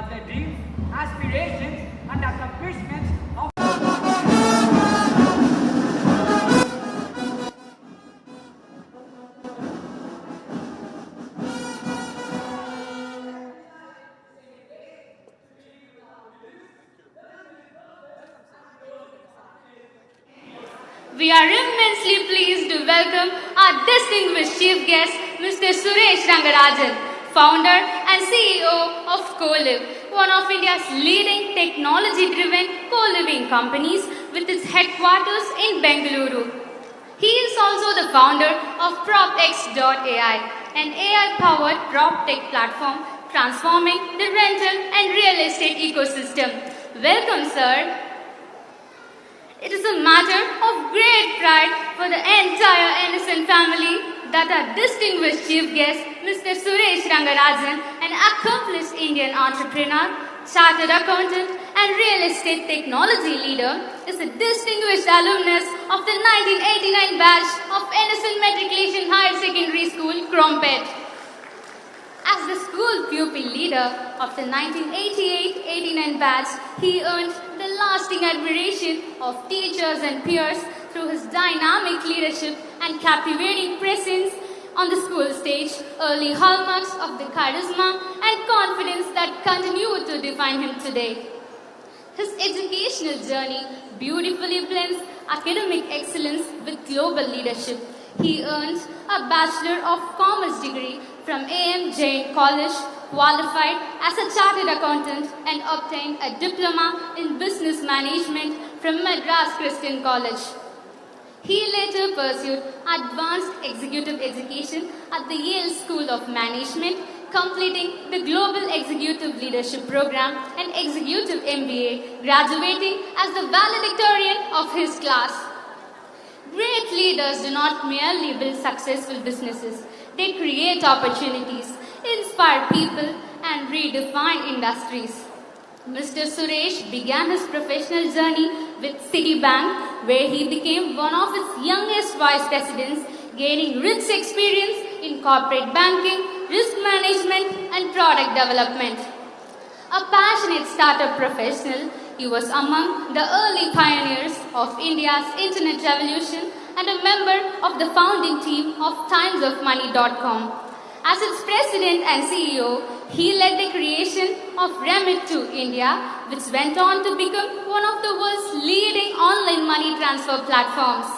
but the dreams, aspirations, and accomplishments of We are immensely pleased to welcome our distinguished chief guest, Mr. Suresh Rangarajan, founder and CEO of CoLive, one of India's leading technology-driven co-living companies with its headquarters in Bengaluru. He is also the founder of PropX.ai, an AI-powered PropTech platform transforming the rental and real estate ecosystem. Welcome, sir. It is a matter of great pride for the entire NSN family that our distinguished chief guest, Mr. Suresh Rangarajan, an accomplished Indian entrepreneur, chartered accountant, and real estate technology leader, is a distinguished alumnus of the 1989 batch of NSN Matriculation Higher Secondary School, Crompet. As the school pupil leader of the 1988-89 batch, he earned the lasting admiration of teachers and peers through his dynamic leadership and captivating presence on the school stage, early hallmarks of the charisma and confidence that continue to define him today. His educational journey beautifully blends academic excellence with global leadership. He earned a Bachelor of Commerce degree from A.M. Jain College, qualified as a chartered accountant, and obtained a diploma in business management from Madras Christian College. He later pursued advanced executive education at the Yale School of Management, completing the Global Executive Leadership Program and Executive MBA, graduating as the valedictorian of his class. Great leaders do not merely build successful businesses. They create opportunities, inspire people, and redefine industries. Mr. Suresh began his professional journey with Citibank, where he became one of its youngest vice presidents, gaining rich experience in corporate banking, risk management, and product development. A passionate startup professional, he was among the early pioneers of India's internet revolution and a member of the founding team of timesofmoney.com. As its president and CEO, he led the creation of Remit2 India, which went on to become one of the world's leading online money transfer platforms.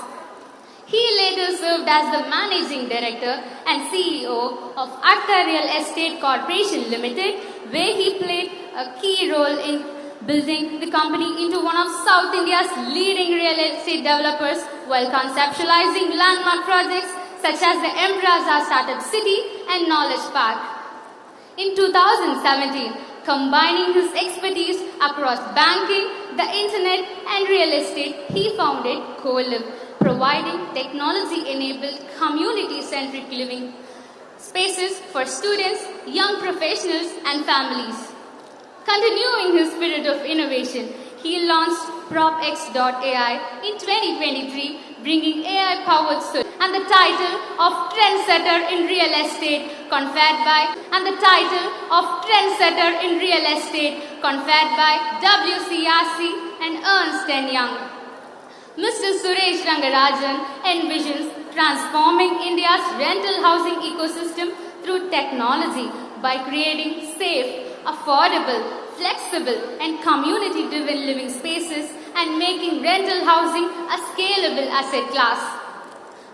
He later served as the managing director and CEO of Artha Real Estate Corporation Limited, where he played a key role in building the company into one of South India's leading real estate developers while conceptualizing landmark projects such as the Embraza Startup City and Knowledge Park. In 2017, combining his expertise across banking, the internet, and real estate, he founded CoLive, providing technology-enabled, community-centric living spaces for students, young professionals, and families. Continuing his spirit of innovation, he launched PropX.ai in 2023, bringing AI-powered solutions and the title of Trendsetter in Real Estate conferred by WCRC and Ernst & Young. Mr. Suresh Rangarajan envisions transforming India's rental housing ecosystem through technology by creating safe, affordable, flexible, and community-driven living spaces and making rental housing a scalable asset class.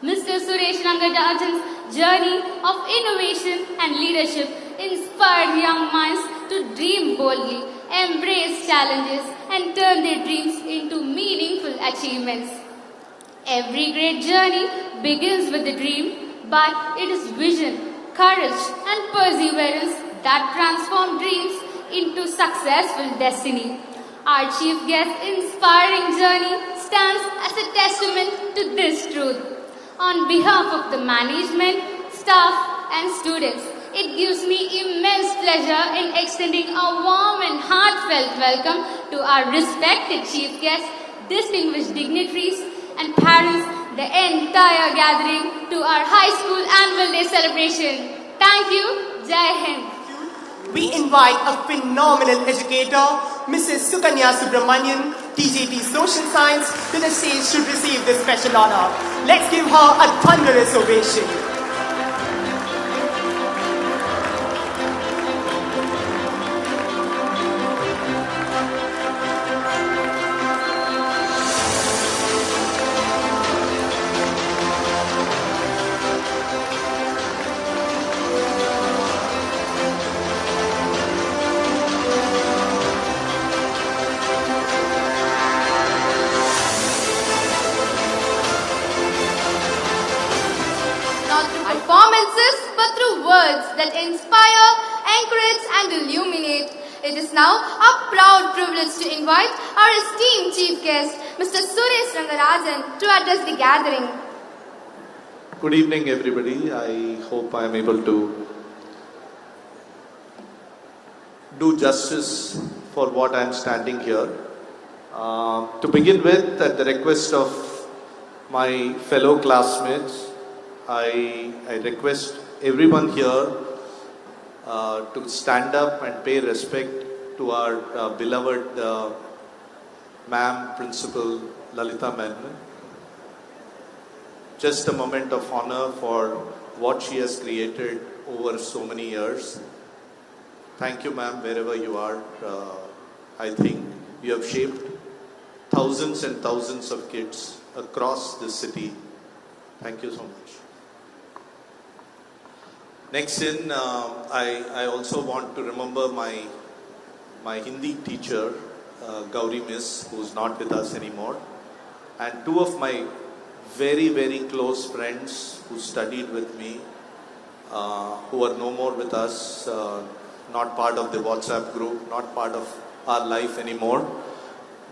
Mr. Suresh Rangarajan's journey of innovation and leadership inspired young minds to dream boldly, embrace challenges, and turn their dreams into meaningful achievements. Every great journey begins with a dream, but it is vision, courage, and perseverance that transform dreams into successful destiny. Our chief guest's inspiring journey stands as a testament to this truth. On behalf of the management, staff, and students, it gives me immense pleasure in extending a warm and heartfelt welcome to our respected chief guests, distinguished dignitaries, and parents, the entire gathering to our high school annual day celebration. Thank you. Jai Hind. we invite a phenomenal educator, Mrs. Sukanya Subramanian, TJT Social Science, to the stage to receive this special honor. Let's give her a thunderous ovation. Performances, but through words that inspire, encourage and illuminate. It is now our proud privilege to invite our esteemed chief guest, Mr. Suresh Rangarajan, to address the gathering. Good evening, everybody. I hope I am able to do justice for what I am standing here. To begin with, at the request of my fellow classmates, I request everyone here to stand up and pay respect to our beloved Ma'am Principal Lalita Menon. Just a moment of honor for what she has created over so many years. Thank you, ma'am, wherever you are. I think you have shaped thousands and thousands of kids across this city. Thank you so much. Next in, I also want to remember my Hindi teacher, Gauri Miss, who is not with us anymore, and two of my very, very close friends who studied with me, who are no more with us, not part of the WhatsApp group, not part of our life anymore.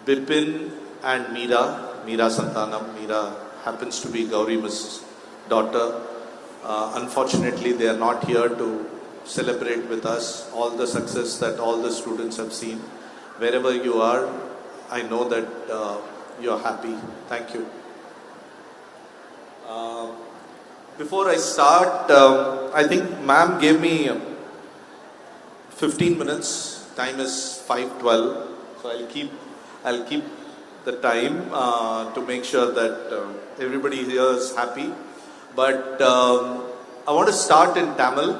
Bipin and Meera Santanam. Meera happens to be Gauri Miss' daughter. Unfortunately, they are not here to celebrate with us all the success that all the students have seen. Wherever you are, I know that you are happy. Thank you. Before I start, I think ma'am gave me 15 minutes. Time is 5:12, so I'll keep the time to make sure that everybody here is happy. But I want to start in Tamil.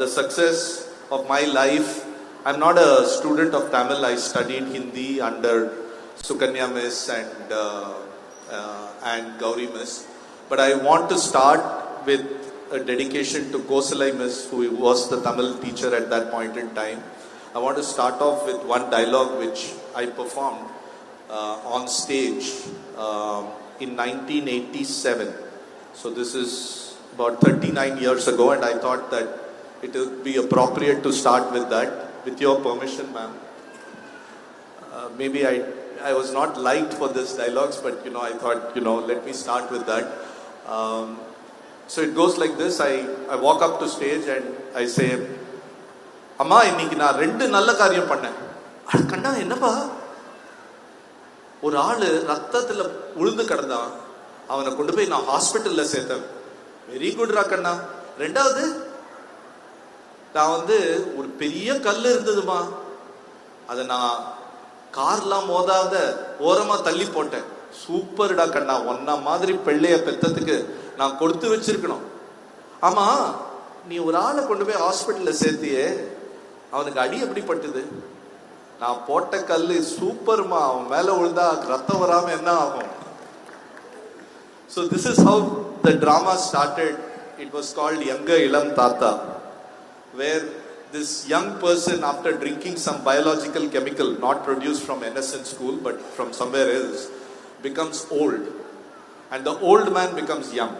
The success of my life. I'm not a student of Tamil. I studied Hindi under Sukanya Miss and Gauri Miss. But I want to start with a dedication to Kosalai Miss, who was the Tamil teacher at that point in time. I want to start off with one dialogue which I performed on stage in 1987. So this is about 39 years ago, and I thought that it would be appropriate to start with that. With your permission, ma'am. Maybe I was not liked for this dialogues, but I thought, let me start with that. So it goes like this. I walk up to stage and I say, Amma, இன்னைக்கு நான் ரெண்டு நல்ல காரியம் பண்ணேன். அட கண்ணா என்னப்பா? ஒரு ஆளு ரத்தத்துல உளுந்து கிடந்தான். அவனை கொண்டு போய் நான் ஹாஸ்பிட்டல்ல சேர்த்தேன். வெரி குட் ரா கண்ணா. ரெண்டாவது நான் ஒரு பெரிய கல் இருந்ததுமா, அதை நான் கார்லாம் மோதாத ஓரமா தள்ளி போட்டேன். சூப்பர்டா கண்ணா, ஒன்னா மாதிரி பிள்ளைய பெத்ததுக்கு நான் கொடுத்து வச்சிருக்கணும். ஆமா, நீ ஒரு ஆளை கொண்டு போய் ஹாஸ்பிட்டல்ல சேர்த்தியே, அவனுக்கு அடி எப்படி பட்டுது? நான் போட்ட கல்லு சூப்பர்மா, அவன் மேல விழுந்தா ரத்தம் வராம என்ன ஆகும்? So this is how the drama started. It was called Younger Ilam Tata, where this young person, after drinking some biological chemical not produced from NSN school but from somewhere else, becomes old, and the old man becomes young.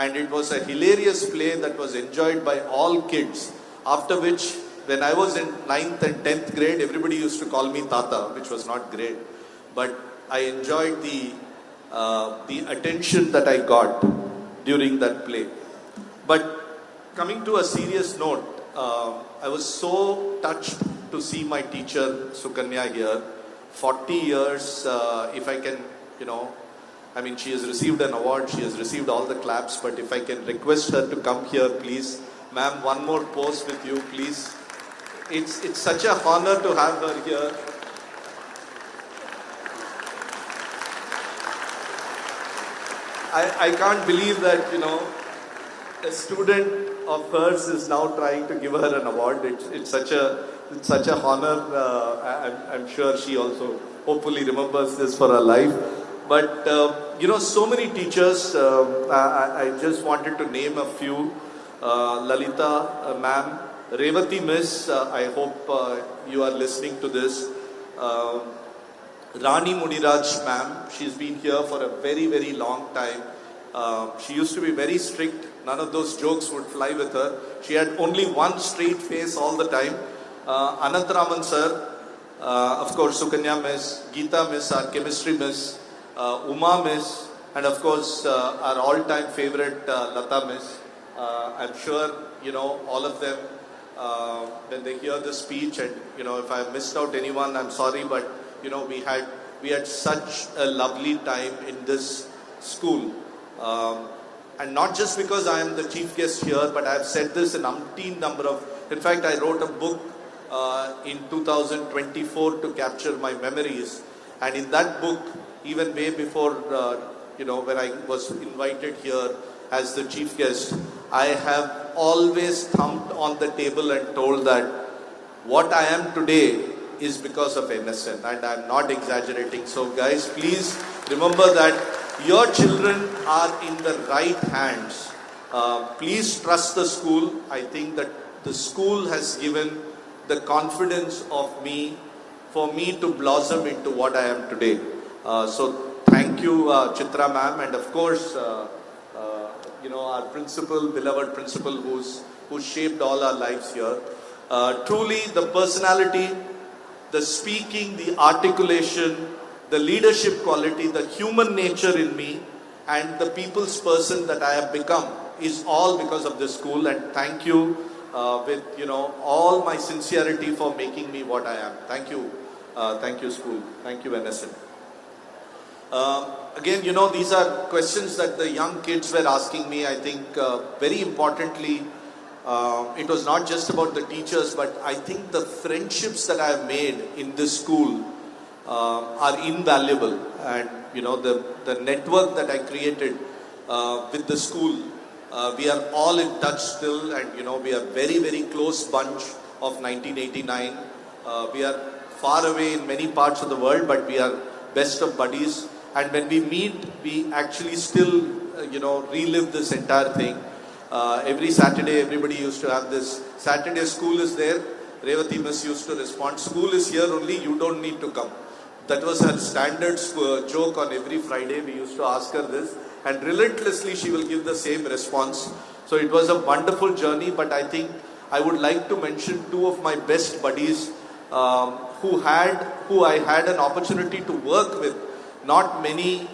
And it was a hilarious play that was enjoyed by all kids, after which when I was in 9th and 10th grade, everybody used to call me Tata, which was not great, but I enjoyed the attention that I got during that play. But coming to a serious note, I was so touched to see my teacher Sukanya here. 40 years, if I can, she has received an award, she has received all the claps, but if I can request her to come here, please. Ma'am, one more pose with you, please. It's such a honor to have her here. I can't believe that, a student of hers is now trying to give her an award. It's such a honor. I'm sure she also hopefully remembers this for her life. But so many teachers. I just wanted to name a few. Lalita ma'am, Revati miss. I hope you are listening to this. Rani Muniraj ma'am, she's been here for a very, very long time. She used to be very strict. None of those jokes would fly with her. She had only one straight face all the time. Anantharaman sir, of course Sukanya miss, Geeta miss, our chemistry miss, Uma miss, and of course our all-time favorite Lata miss. I'm sure, all of them, when they hear this speech, and, if I missed out anyone, I'm sorry, but, we had such a lovely time in this school. And not just because I am the chief guest here, but I've said this in umpteen number of, in fact, I wrote a book in 2024 to capture my memories. And in that book, even way before, when I was invited here as the chief guest, I have always thumped on the table and told that what I am today is because of NSN, and I'm not exaggerating. So guys, please remember that your children are in the right hands. Please trust the school. I think that the school has given the confidence of me, for me to blossom into what I am today. So thank you, Chitra ma'am, and of course, our principal, beloved principal, who shaped all our lives here. Truly, the personality, the speaking, the articulation, the leadership quality, the human nature in me, and the people's person that I have become is all because of this school. And thank you with all my sincerity for making me what I am. Thank you school. Thank you NSN. Again, these are questions that the young kids were asking me. I think very importantly, it was not just about the teachers, but I think the friendships that I have made in this school are invaluable. And the network that I created with the school, we are all in touch still, and we are very, very close bunch of 1989. We are far away in many parts of the world, but we are best of buddies. And when we meet, we actually still, relive this entire thing. Every Saturday, everybody used to have this, Saturday school is there. Revati miss used to respond, school is here only, you don't need to come. That was her standard joke on every Friday. We used to ask her this, and relentlessly she will give the same response. So it was a wonderful journey, but I think I would like to mention two of my best buddies who I had an opportunity to work with. Not many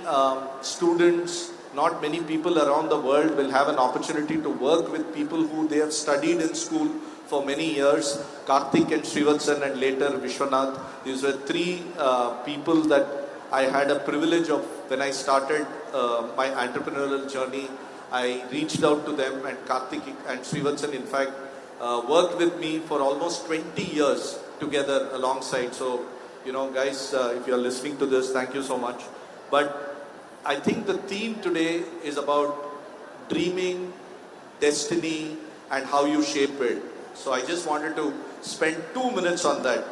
students, not many people around the world will have an opportunity to work with people who they have studied in school for many years. Karthik and Srivatsan, and later Vishwanath. These were three people that I had a privilege of. When I started my entrepreneurial journey, I reached out to them, and Karthik and Srivatsan, in fact, worked with me for almost 20 years together alongside. So, guys, if you are listening to this, thank you so much. But I think the theme today is about dreaming, destiny, and how you shape it. So I just wanted to spend 2 minutes on that.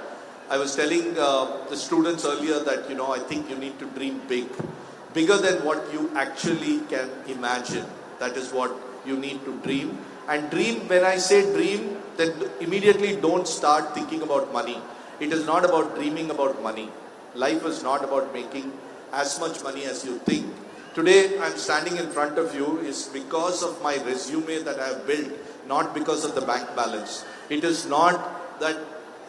I was telling the students earlier that, I think you need to dream big. Bigger than what you actually can imagine. That is what you need to dream. And dream, when I say dream, then immediately don't start thinking about money. It is not about dreaming about money. Life is not about making as much money as you think. Today, I'm standing in front of you is because of my resume that I have built, not because of the bank balance. It is not that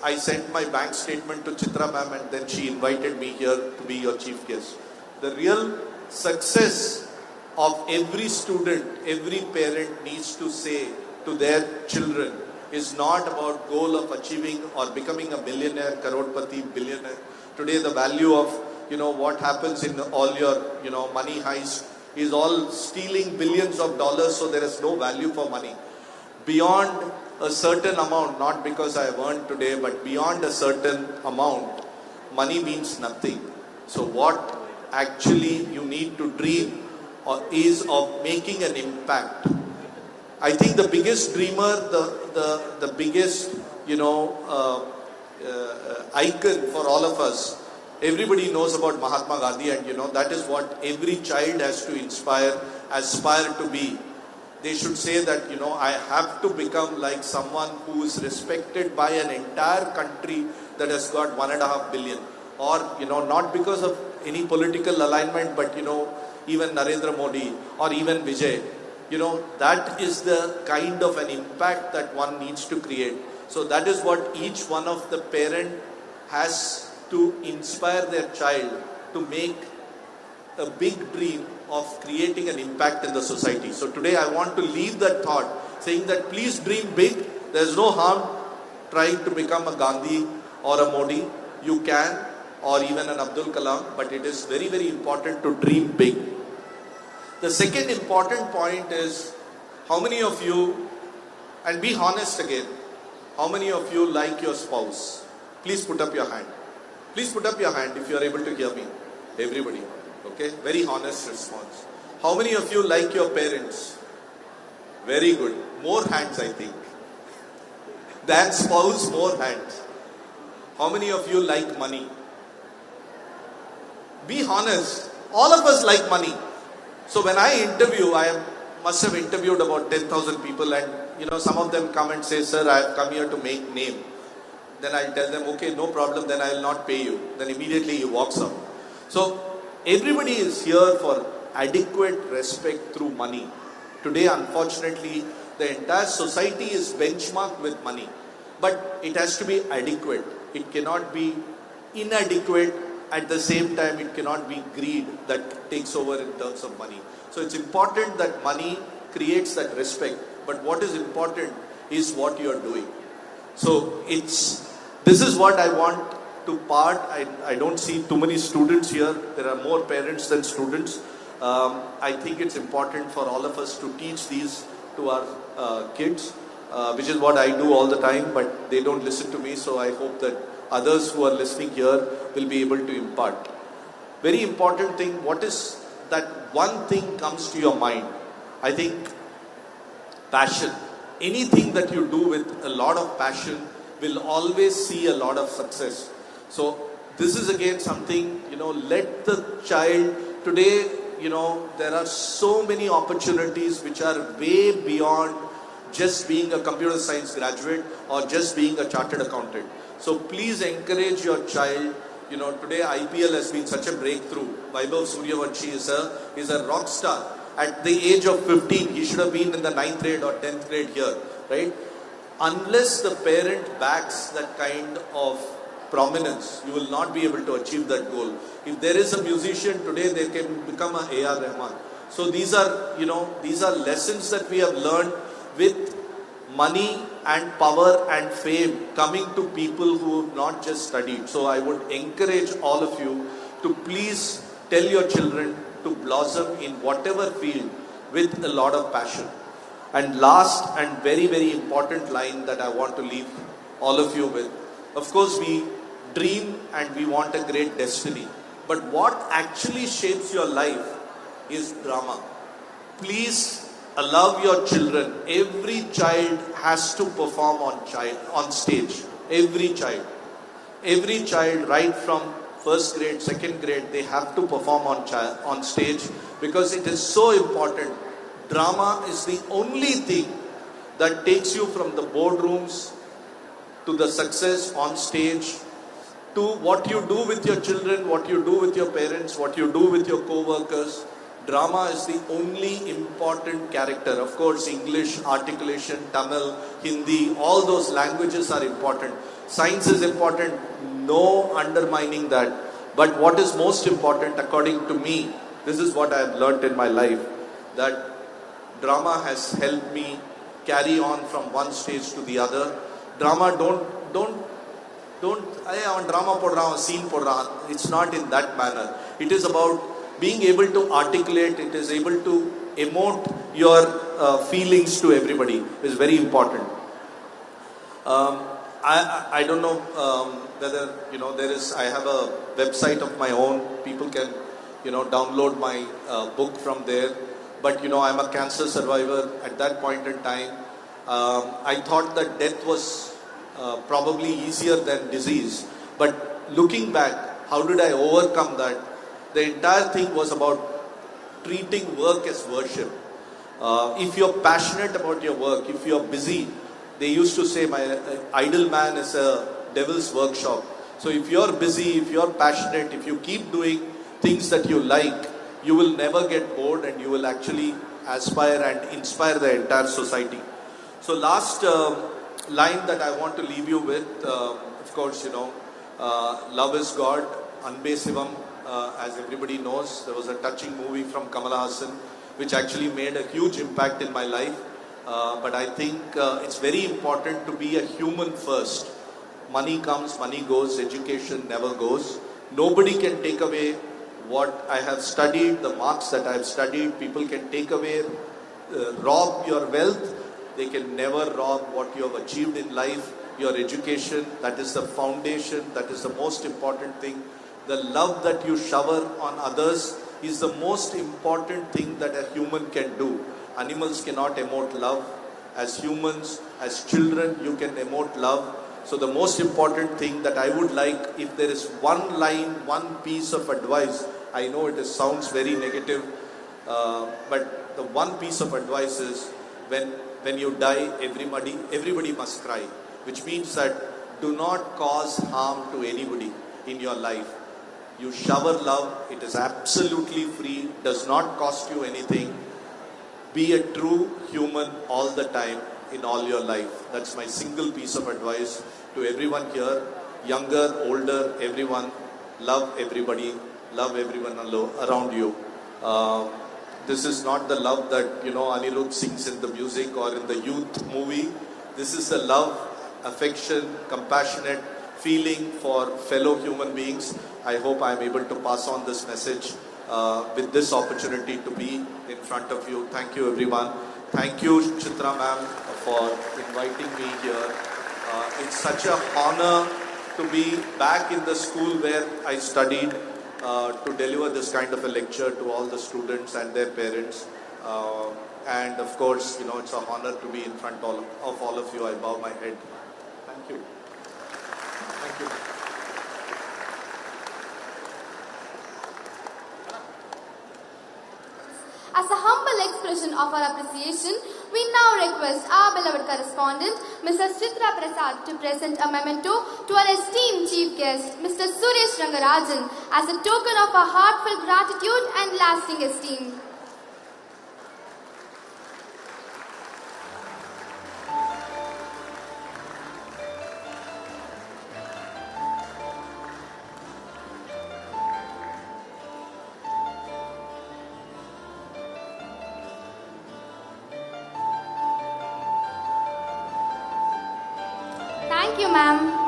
I sent my bank statement to Chitra ma'am and then she invited me here to be your chief guest. The real success of every student, every parent needs to say to their children is not about goal of achieving or becoming a millionaire, crorepati, billionaire. Today, the value of what happens in all your money heist is all stealing billions of dollars, so there is no value for money. beyond a certain amount, not because I have earned today, but beyond a certain amount, money means nothing. So what actually you need to dream is of making an impact. I think the biggest dreamer, the biggest, icon for all of us, everybody knows about Mahatma Gandhi, and that is what every child has to aspire to be. They should say that, I have to become like someone who is respected by an entire country that has got 1.5 billion. Or, not because of any political alignment, but, even Narendra Modi or even Vijay. That is the kind of an impact that one needs to create. So that is what each one of the parent has to inspire their child to make a big dream of creating an impact in the society. So today I want to leave that thought saying that please dream big. There's no harm trying to become a Gandhi or a Modi. You can, or even an Abdul Kalam, but it is very, very important to dream big. The second important point is, how many of you, and be honest again, how many of you like your spouse? Please put up your hand. Please put up your hand if you are able to hear me. Everybody. Okay? Very honest response. How many of you like your parents? Very good. More hands, I think. Than spouse, more hands. How many of you like money? Be honest. All of us like money. So when I interview, I must have interviewed about 10,000 people, and some of them come and say, sir, I have come here to make name. Then I'll tell them, okay, no problem, then I will not pay you. Then immediately he walks out. So everybody is here for adequate respect through money. Today, unfortunately, the entire society is benchmarked with money. But it has to be adequate. It cannot be inadequate. At the same time, it cannot be greed that takes over in terms of money. So it's important that money creates that respect. But what is important is what you are doing. So this is what I want to part. I don't see too many students here. There are more parents than students. I think it's important for all of us to teach these to our kids, which is what I do all the time, but they don't listen to me. So I hope that others who are listening here will be able to impart. Very important thing, what is that one thing comes to your mind? I think passion. Anything that you do with a lot of passion will always see a lot of success. So this is again something, let the child, today, there are so many opportunities which are way beyond just being a computer science graduate or just being a chartered accountant. So please encourage your child. Today IPL has been such a breakthrough. Vaibhav Suryavanshi is a rock star. At the age of 15, he should have been in the 9th grade or 10th grade here, right? Unless the parent backs that kind of prominence, you will not be able to achieve that goal. If there is a musician today, they can become a A.R. Rahman. So these are lessons that we have learned with money and power and fame coming to people who have not just studied. So I would encourage all of you to please tell your children to blossom in whatever field with a lot of passion. And last and very, very important line that I want to leave all of you with. Of course, we dream and we want a great destiny. But what actually shapes your life is drama. Please allow your children. Every child has to perform on stage. Every child. Every child, right from first grade, second grade, they have to perform on stage, because it is so important. Drama is the only thing that takes you from the boardrooms to the success on stage, to what you do with your children, what you do with your parents, what you do with your co-workers. Drama is the only important character. Of course, English, articulation, Tamil, Hindi, all those languages are important. Science is important, no undermining that. But what is most important, according to me, this is what I have learnt in my life, that drama has helped me carry on from one stage to the other. Drama, drama podra, scene podra. It's not in that manner. It is about being able to articulate, it is able to emote your feelings to everybody is very important. I don't know whether, I have a website of my own. People can, download my book from there. But, I'm a cancer survivor. At that point in time, I thought that death was probably easier than disease. But looking back, how did I overcome that? The entire thing was about treating work as worship. If you're passionate about your work, if you're busy, they used to say, my idle man is a devil's workshop. So if you're busy, if you're passionate, if you keep doing things that you like, you will never get bored and you will actually aspire and inspire the entire society. So last line that I want to leave you with, of course, love is God, Anbe Sivam, as everybody knows. There was a touching movie from Kamal Hassan, which actually made a huge impact in my life. But I think it's very important to be a human first. Money comes, money goes, education never goes. Nobody can take away what I have studied, the marks that I have studied. People can take away, rob your wealth. They can never rob what you have achieved in life. Your education, that is the foundation, that is the most important thing. The love that you shower on others is the most important thing that a human can do. Animals cannot emote love. As humans, as children, you can emote love. So the most important thing that I would like, if there is one line, one piece of advice, I know it sounds very negative, but the one piece of advice is, when you die, everybody must cry. Which means that do not cause harm to anybody in your life. You shower love, it is absolutely free, does not cost you anything. Be a true human all the time in all your life. That's my single piece of advice to everyone here, younger, older, everyone. Love everybody, love everyone around you. This is not the love that, Anirudh sings in the music or in the youth movie. This is the love, affection, compassionate feeling for fellow human beings. I hope I am able to pass on this message with this opportunity to be in front of you. Thank you, everyone. Thank you, Chitra ma'am, for inviting me here. It's such an honor to be back in the school where I studied, to deliver this kind of a lecture to all the students and their parents. And of course, it's an honor to be in front of all of you. I bow my head. Thank you. Thank you. As a humble expression of our appreciation, we now request our beloved correspondent, Mrs. Chitra Prasad, to present a memento to our esteemed chief guest, Mr. Suresh Rangarajan, as a token of our heartfelt gratitude and lasting esteem. Thank you, ma'am.